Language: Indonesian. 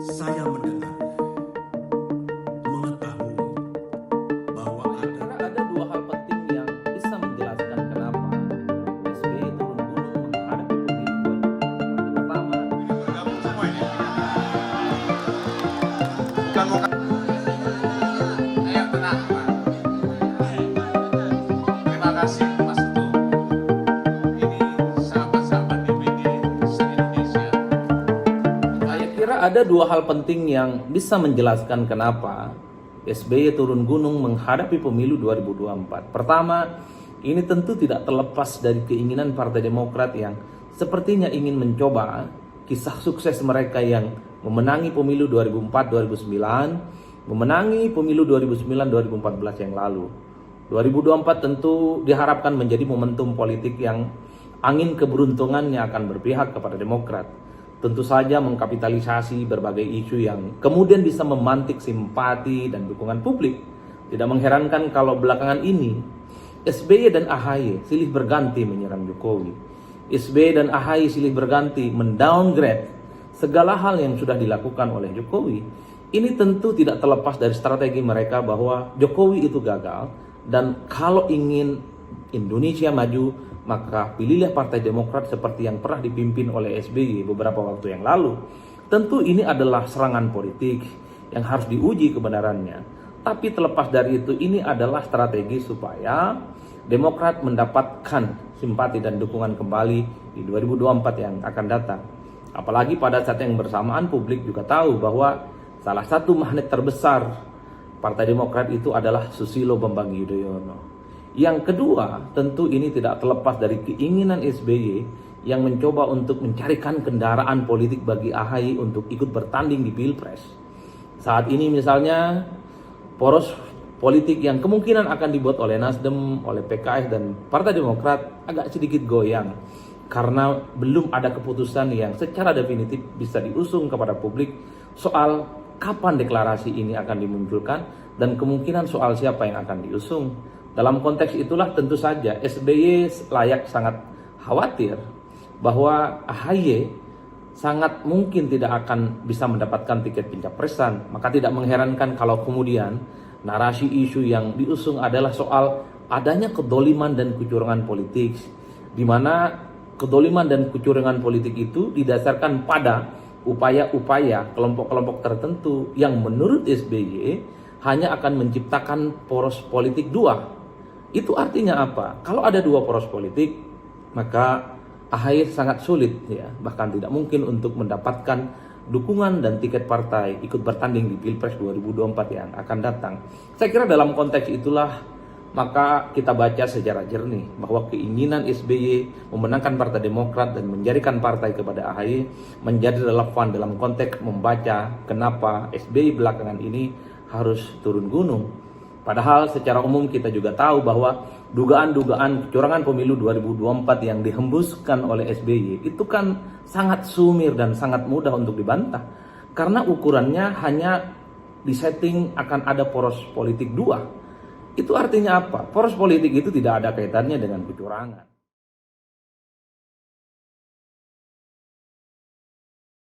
Saya mendengar, mengetahui bahwa Karena ada dua hal penting yang bisa menjelaskan kenapa SBY turun gunung menghadapi pemilu 2024. Pertama, Bergabung semua ini. Bukan mau tenang, Pak. Terima kasih Mas Teguh. Ini sahabat-sahabat DPD se-Indonesia. saya kira ada dua hal penting yang bisa menjelaskan kenapa SBY turun gunung menghadapi pemilu 2024. Pertama, ini tentu tidak terlepas dari keinginan Partai Demokrat yang sepertinya ingin mencoba kisah sukses mereka yang memenangi pemilu 2004-2009, memenangi pemilu 2009-2014 yang lalu. 2024 tentu diharapkan menjadi momentum politik yang angin keberuntungannya akan berpihak kepada Demokrat. Tentu saja mengkapitalisasi berbagai isu yang kemudian bisa memantik simpati dan dukungan publik. Tidak mengherankan kalau belakangan ini SBY dan AHY silih berganti menyerang Jokowi. SBY dan AHY silih berganti mendowngrade segala hal yang sudah dilakukan oleh Jokowi. Ini tentu tidak terlepas dari strategi mereka bahwa Jokowi itu gagal, dan kalau ingin Indonesia maju, maka pilihlah Partai Demokrat seperti yang pernah dipimpin oleh SBY beberapa waktu yang lalu. Tentu ini adalah serangan politik yang harus diuji kebenarannya. Tapi terlepas dari itu, ini adalah strategi supaya Demokrat mendapatkan simpati dan dukungan kembali di 2024 yang akan datang. Apalagi pada saat yang bersamaan publik juga tahu bahwa salah satu magnet terbesar Partai Demokrat itu adalah Susilo Bambang Yudhoyono. Yang kedua, tentu ini tidak terlepas dari keinginan SBY yang mencoba untuk mencarikan kendaraan politik bagi AHY untuk ikut bertanding di Pilpres. Saat ini misalnya poros politik yang kemungkinan akan dibuat oleh Nasdem, oleh PKS dan Partai Demokrat agak sedikit goyang karena belum ada keputusan yang secara definitif bisa diusung kepada publik soal kapan deklarasi ini akan dimunculkan dan kemungkinan soal siapa yang akan diusung. Dalam konteks itulah tentu saja SBY layak sangat khawatir bahwa AHY sangat mungkin tidak akan bisa mendapatkan tiket pencapresan. Maka tidak mengherankan kalau kemudian narasi isu yang diusung adalah soal adanya kedoliman dan kecurangan politik, di mana kedoliman dan kecurangan politik itu didasarkan pada upaya-upaya kelompok-kelompok tertentu yang menurut SBY hanya akan menciptakan poros politik dua. Itu artinya apa? Kalau ada dua poros politik, maka AHY sangat sulit, ya, bahkan tidak mungkin untuk mendapatkan dukungan dan tiket partai ikut bertanding di Pilpres 2024 yang akan datang. Saya kira dalam konteks itulah maka kita baca secara jernih bahwa keinginan SBY memenangkan Partai Demokrat dan menjadikan partai kepada AHY menjadi relevan dalam konteks membaca kenapa SBY belakangan ini harus turun gunung. Padahal secara umum kita juga tahu bahwa dugaan-dugaan kecurangan pemilu 2024 yang dihembuskan oleh SBY itu kan sangat sumir dan sangat mudah untuk dibantah. Karena ukurannya hanya disetting akan ada poros politik dua. Itu artinya apa? Poros politik itu tidak ada kaitannya dengan kecurangan.